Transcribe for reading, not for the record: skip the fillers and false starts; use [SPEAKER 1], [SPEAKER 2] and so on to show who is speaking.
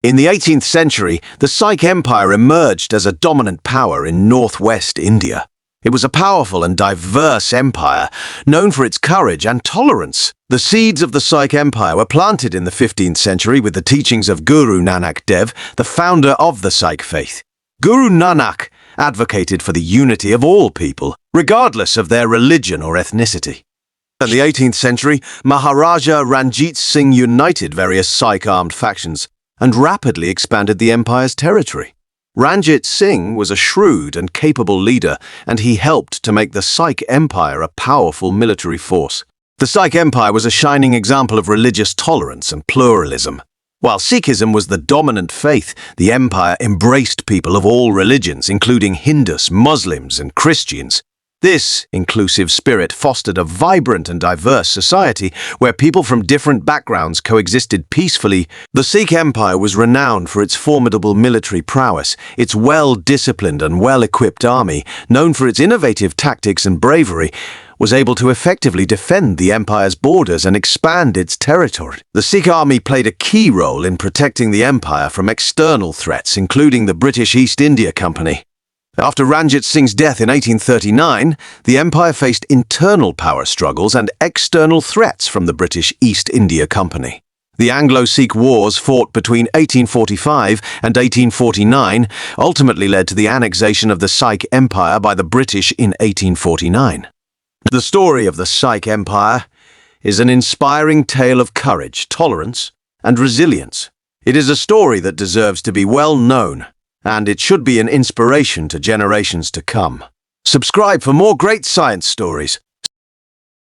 [SPEAKER 1] In the 18th century, the Sikh Empire emerged as a dominant power in northwest India. It was a powerful and diverse empire, known for its courage and tolerance. The seeds of the Sikh Empire were planted in the 15th century with the teachings of Guru Nanak Dev, the founder of the Sikh faith. Guru Nanak advocated for the unity of all people, regardless of their religion or ethnicity. In the 18th century, Maharaja Ranjit Singh united various Sikh armed factions and rapidly expanded the empire's territory. Ranjit Singh was a shrewd and capable leader, and he helped to make the Sikh Empire a powerful military force. The Sikh Empire was a shining example of religious tolerance and pluralism. While Sikhism was the dominant faith, the empire embraced people of all religions, including Hindus, Muslims, and Christians. This inclusive spirit fostered a vibrant and diverse society where people from different backgrounds coexisted peacefully. The Sikh Empire was renowned for its formidable military prowess, its well-disciplined and well-equipped army, known for its innovative tactics and bravery, was able to effectively defend the empire's borders and expand its territory. The Sikh army played a key role in protecting the empire from external threats, including the British East India Company. After Ranjit Singh's death in 1839, the empire faced internal power struggles and external threats from the British East India Company. The Anglo-Sikh Wars fought between 1845 and 1849 ultimately led to the annexation of the Sikh Empire by the British in 1849. The story of the Sikh Empire is an inspiring tale of courage, tolerance, and resilience. It is a story that deserves to be well known, and it should be an inspiration to generations to come. Subscribe for more great science stories.